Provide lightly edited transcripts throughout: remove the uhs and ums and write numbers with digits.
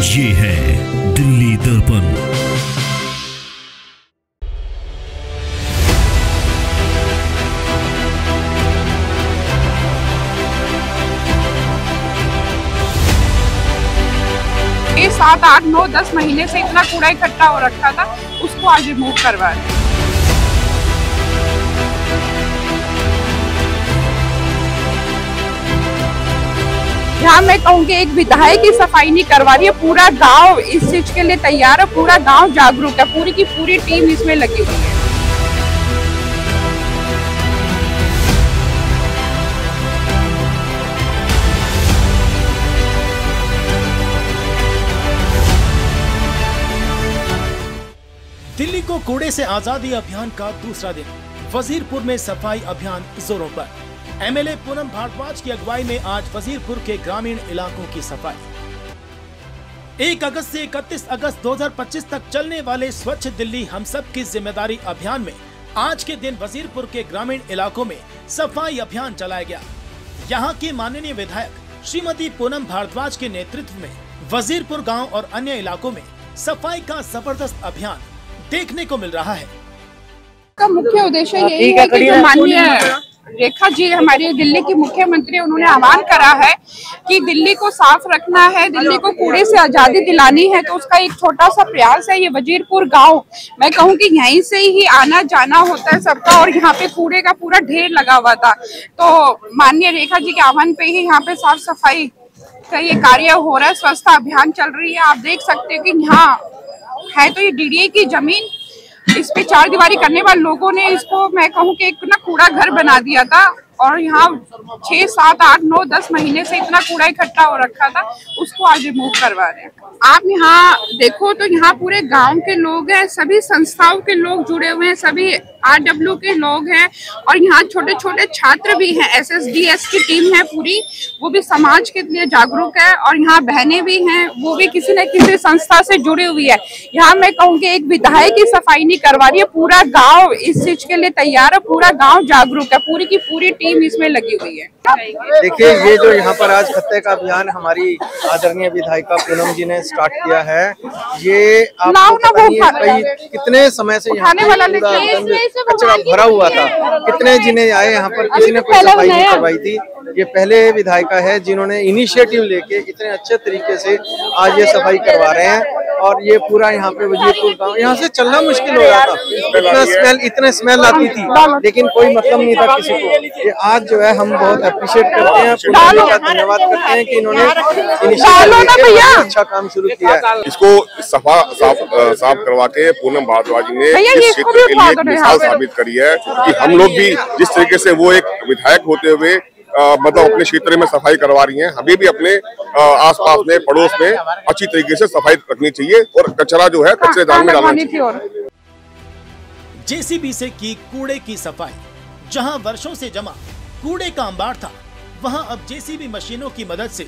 ये है दिल्ली दर्पण। ये 7, 8, 9, 10 महीने से इतना कूड़ा इकट्ठा हो रखा था, उसको आज रिमूव करवा रहे हैं। यहाँ मैं कहूँगी एक विधायक की सफाई नहीं करवा रही है, पूरा गांव इस चीज के लिए तैयार है, पूरा गांव जागरूक है, पूरी की पूरी टीम इसमें लगी हुई है। दिल्ली को कूड़े से आजादी अभियान का दूसरा दिन, वजीरपुर में सफाई अभियान जोरों पर। एमएलए पूनम भारद्वाज की अगुवाई में आज वजीरपुर के ग्रामीण इलाकों की सफाई। 1 अगस्त से 31 अगस्त 2025 तक चलने वाले स्वच्छ दिल्ली हम सब की जिम्मेदारी अभियान में आज के दिन वजीरपुर के ग्रामीण इलाकों में सफाई अभियान चलाया गया। यहाँ की माननीय विधायक श्रीमती पूनम भारद्वाज के नेतृत्व में वजीरपुर गाँव और अन्य इलाकों में सफाई का जबरदस्त अभियान देखने को मिल रहा है। का मुख्य उद्देश्य यही है कि जो माननीय रेखा जी हमारी दिल्ली की मुख्यमंत्री, उन्होंने आह्वान करा है कि दिल्ली को साफ रखना है, दिल्ली को कूड़े से आजादी दिलानी है, तो उसका एक छोटा सा प्रयास है ये वजीरपुर गांव। मैं कहूँ कि यहीं से ही आना जाना होता है सबका, और यहाँ पे कूड़े का पूरा ढेर लगा हुआ था, तो माननीय रेखा जी के आह्वान पे ही यहाँ पे साफ सफाई का ये कार्य हो रहा है, स्वच्छता अभियान चल रही है। आप देख सकते हो कि यहाँ है तो ये डीडीए की जमीन, इस पे 4 दीवारी करने वाले लोगों ने इसको मैं कहूँ कि एक ना कूड़ा घर बना दिया था, और यहाँ 6, 7, 8, 9, 10 महीने से इतना कूड़ा इकट्ठा हो रखा था, उसको आज रिमूव करवा रहे हैं। आप यहाँ देखो तो यहाँ पूरे गांव के लोग हैं, सभी संस्थाओं के लोग जुड़े हुए हैं, सभी RW के लोग हैं, और यहाँ छोटे छोटे छात्र भी हैं। SSDS की टीम है पूरी, वो भी समाज के लिए जागरूक है, और यहाँ बहनें भी हैं, वो भी किसी न किसी संस्था से जुड़ी हुई है। यहाँ मैं कहूँगी एक विधायक की सफाई नहीं करवा रही है, पूरा गाँव इस चीज के लिए तैयार है, पूरा गाँव जागरूक है, पूरी की पूरी टीम इसमें लगी हुई है। देखिए, ये जो यहाँ पर आज खत्ते का अभियान हमारी आदरणीय विधायिका पूनम जी ने स्टार्ट किया है, ये आपको कितने समय से यहाँ कचरा भरा हुआ था, कितने जिन्हें आए यहाँ पर, किसी ने कोई सफाई नहीं करवाई थी। ये पहले विधायिका है जिन्होंने इनिशिएटिव लेके इतने अच्छे तरीके से आज ये सफाई करवा रहे हैं, और ये पूरा यहाँ पे वजीरपुर गाँव, यहाँ से चलना मुश्किल हो रहा था, इतने स्मेल आती थी, लेकिन कोई मतलब नहीं था किसी को। ये आज जो है हम बहुत अप्रिशिएट करते हैं, पूनम का धन्यवाद करते हैं कि इन्होंने अच्छा काम शुरू किया है। इसको साफ करवा के पूनम भारद्वाज ने इस क्षेत्र के लिए एक मिसाल साबित करी है कि हम लोग भी जिस तरीके से वो एक विधायक होते हुए मतलब अपने क्षेत्र में सफाई करवा रही हैं, हमें भी अपने आसपास में पड़ोस में अच्छी तरीके से सफाई रखनी चाहिए, और कचरा जो है कचरेदान में डालना चाहिए। जेसीबी से की कूड़े की सफाई। जहां वर्षों से जमा कूड़े का अंबार था, वहां अब जेसीबी मशीनों की मदद से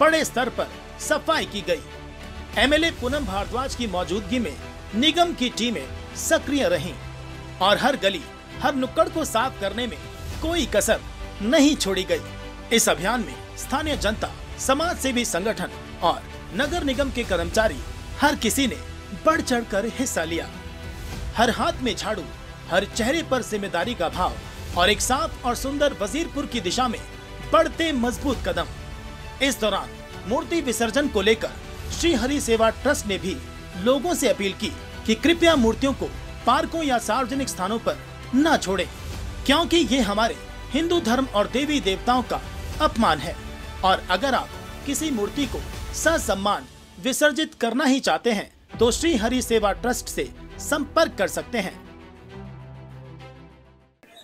बड़े स्तर पर सफाई की गई। एमएलए पूनम भारद्वाज की मौजूदगी में निगम की टीमें सक्रिय रहीं और हर गली, हर नुक्कड़ को साफ करने में कोई कसर नहीं छोड़ी गई। इस अभियान में स्थानीय जनता, समाज सेवी संगठन और नगर निगम के कर्मचारी, हर किसी ने बढ़ चढ़कर हिस्सा लिया। हर हाथ में झाड़ू, हर चेहरे पर जिम्मेदारी का भाव, और एक साफ और सुंदर वजीरपुर की दिशा में बढ़ते मजबूत कदम। इस दौरान मूर्ति विसर्जन को लेकर श्री हरि सेवा ट्रस्ट ने भी लोगों से अपील की कि कृपया मूर्तियों को पार्कों या सार्वजनिक स्थानों पर न छोड़ें, क्योंकि ये हमारे हिंदू धर्म और देवी देवताओं का अपमान है, और अगर आप किसी मूर्ति को ससम्मान विसर्जित करना ही चाहते हैं तो श्री हरि सेवा ट्रस्ट से संपर्क कर सकते हैं।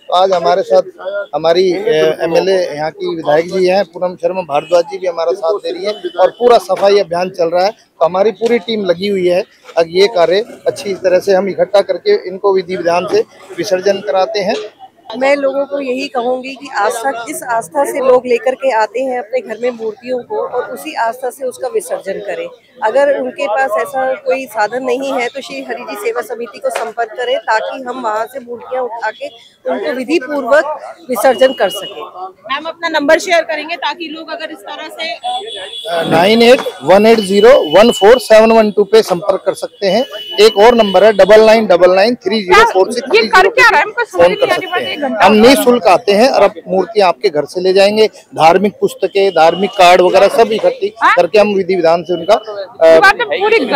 आज हमारे साथ हमारी एमएलए यहाँ की विधायक जी हैं, पूनम शर्मा भारद्वाज जी भी हमारा साथ दे रही है, और पूरा सफाई अभियान चल रहा है, तो हमारी पूरी टीम लगी हुई है। अब ये कार्य अच्छी तरह से हम इकट्ठा करके इनको विधि विधान से विसर्जन कराते हैं। मैं लोगों को यही कहूँगी कि आस्था, जिस आस्था से लोग लेकर के आते हैं अपने घर में मूर्तियों को, और उसी आस्था से उसका विसर्जन करें। अगर उनके पास ऐसा कोई साधन नहीं है तो श्री हरि जी सेवा समिति को संपर्क करें, ताकि हम वहाँ से मूर्तियाँ उठा के उनको विधि पूर्वक विसर्जन कर सके। मैम अपना नंबर शेयर करेंगे ताकि लोग अगर इस तरह से 9818014712 पे संपर्क कर सकते हैं। एक और नंबर है 99993046। ये कर क्या रहा है? फोन कर सकते हैं। हम निःशुल्क आते हैं और अब मूर्तियाँ आपके घर से ले जाएंगे। धार्मिक पुस्तकें, धार्मिक कार्ड वगैरह सब इकट्ठी करके हम विधि विधान से उनका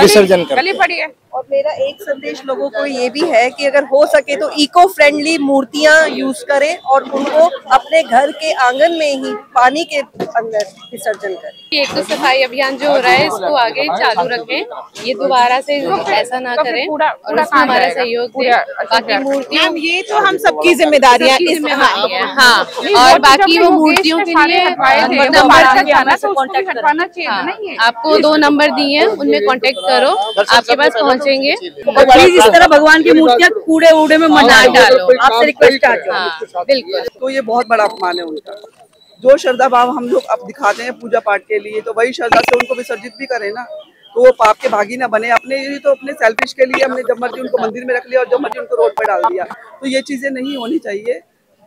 विसर्जन करते हैं। और मेरा एक संदेश लोगों को ये भी है कि अगर हो सके तो इको फ्रेंडली मूर्तियां यूज करें और उनको अपने घर के आंगन में ही पानी के अंदर विसर्जन करें। एक तो सफाई अभियान जो हो रहा है इसको आगे चालू रखें, ये दोबारा से ऐसा ना करें और उसमें हमारा सहयोग दें। बाकी मूर्तियां ये तो हम सबकी जिम्मेदारी है। हाँ, और बाकी वो मूर्तियों के लिए आपको 2 नंबर दिए हैं, उनमें कांटेक्ट करो, आपके पास पहुंचेंगे। और प्लीज इस तरह भगवान की मूर्तियां कूड़े उड़े में मत डालो, आपसे रिक्वेस्ट है। बिल्कुल, तो ये बहुत बड़ा अपमान है उनका। जो श्रद्धा भाव हम लोग अब दिखाते हैं पूजा पाठ के लिए, तो वही श्रद्धा से उनको विसर्जित भी करें ना, तो वो पाप के भागी ना बने। अपने तो अपने सेल्फिश के लिए हमने जब मर्जी उनको मंदिर में रख लिया और जब मर्जी उनको रोड पर डाल दिया, तो ये चीजें नहीं होनी चाहिए।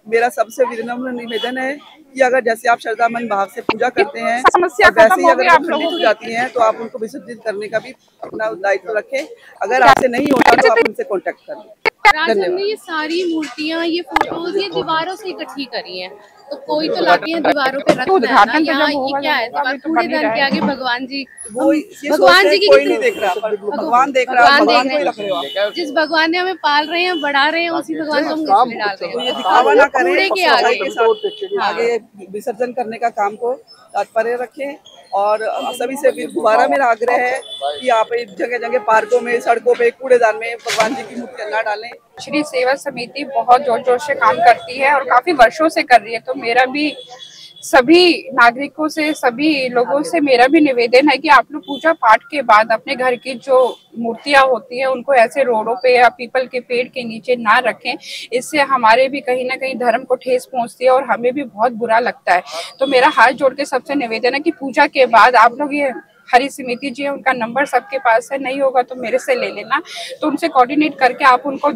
मेरा सबसे विनम्र निवेदन है कि अगर जैसे आप श्रद्धामन भाव से पूजा करते हैं, वैसे ही अगर आप खंडित हो जाती हैं तो आप उनको विसर्जित करने का भी अपना दायित्व रखें। अगर आपसे नहीं होता तो आप उनसे कांटेक्ट करें। हमने ये सारी मूर्तियां, ये फोटोज ये दीवारों से इकट्ठी करी हैं, तो कोई तो लाके हैं दीवारों पे रखना है ना। यहाँ ये क्या है, कूड़ेदान के आगे भगवान जी की कोई नहीं देख रहा, भगवान देख रहा है। जिस भगवान ने हमें पाल रहे हैं, बढ़ा रहे हैं, उसी भगवान को हम डाल रहे हैं। ये दिखावा ना करें, कूड़े के आगे विसर्जन करने का काम को तात्पर्य रखें। और सभी से दोबारा मेरा आग्रह है कि आप जगह जगह पार्कों में, सड़कों पे, कूड़ेदान में भगवान जी की मूर्तियां ना डालें। श्री सेवा समिति बहुत जोर जोर से काम करती है और काफी वर्षों से कर रही है, तो मेरा भी सभी नागरिकों से, सभी लोगों से मेरा भी निवेदन है कि आप लोग पूजा पाठ के बाद अपने घर की जो मूर्तियां होती हैं उनको ऐसे रोडों पे या पीपल के पेड़ के नीचे ना रखें। इससे हमारे भी कहीं ना कहीं धर्म को ठेस पहुंचती है और हमें भी बहुत बुरा लगता है। तो मेरा हाथ जोड़ के सबसे निवेदन है कि पूजा के बाद आप लोग ये हरि समिति जी है, उनका नंबर सबके पास है, नहीं होगा तो मेरे से ले लेना, तो उनसे कोऑर्डिनेट करके आप उनको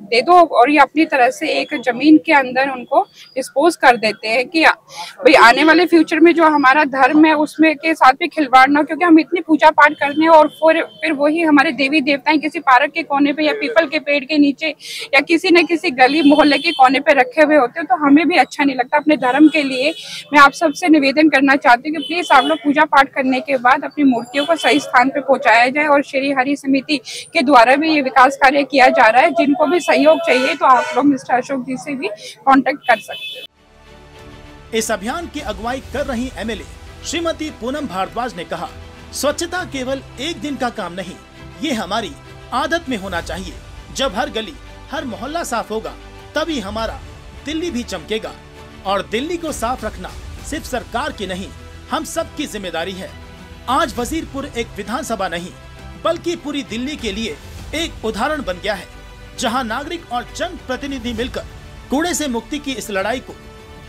दे दो और ये अपनी तरह से एक जमीन के अंदर उनको डिस्पोज कर देते हैं कि भाई आने वाले फ्यूचर में जो हमारा धर्म है उसमें के साथ भी खिलवाड़ ना, क्योंकि हम इतनी पूजा पाठ करते हैं और फिर वही हमारे देवी देवताएं किसी पार्क के कोने पे या पीपल के पेड़ के नीचे या किसी न किसी गली मोहल्ले के कोने पे रखे हुए होते हैं, तो हमें भी अच्छा नहीं लगता। अपने धर्म के लिए मैं आप सबसे निवेदन करना चाहती हूँ कि प्लीज आप लोग पूजा पाठ करने के बाद अपनी मूर्तियों को सही स्थान पे पहुंचाया जाए और श्री हरि समिति के द्वारा भी ये विकास कार्य किया जा रहा है। जिनको भी सहयोग चाहिए तो आप लोग मिस्टर अशोक जी से भी कांटेक्ट कर सकते हैं। इस अभियान की अगुवाई कर रही एमएलए श्रीमती पूनम भारद्वाज ने कहा, स्वच्छता केवल एक दिन का काम नहीं, ये हमारी आदत में होना चाहिए। जब हर गली, हर मोहल्ला साफ होगा तभी हमारा दिल्ली भी चमकेगा। और दिल्ली को साफ रखना सिर्फ सरकार की नहीं, हम सब की जिम्मेदारी है। आज वजीरपुर एक विधानसभा नहीं बल्कि पूरी दिल्ली के लिए एक उदाहरण बन गया है, जहां नागरिक और जन प्रतिनिधि मिलकर कूड़े से मुक्ति की इस लड़ाई को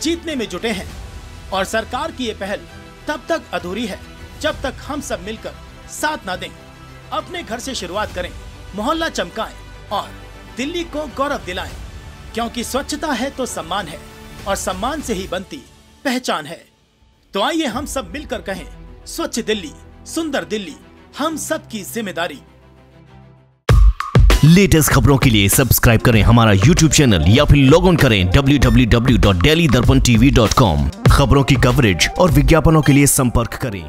जीतने में जुटे हैं। और सरकार की ये पहल तब तक अधूरी है जब तक हम सब मिलकर साथ न दें। अपने घर से शुरुआत करें, मोहल्ला चमकाएं और दिल्ली को गौरव दिलाएं, क्योंकि स्वच्छता है तो सम्मान है और सम्मान से ही बनती पहचान है। तो आइए हम सब मिलकर कहें, स्वच्छ दिल्ली, सुंदर दिल्ली, हम सब की जिम्मेदारी। लेटेस्ट खबरों के लिए सब्सक्राइब करें हमारा YouTube चैनल या फिर लॉग ऑन करें www.delhidarpantv.com। खबरों की कवरेज और विज्ञापनों के लिए संपर्क करें।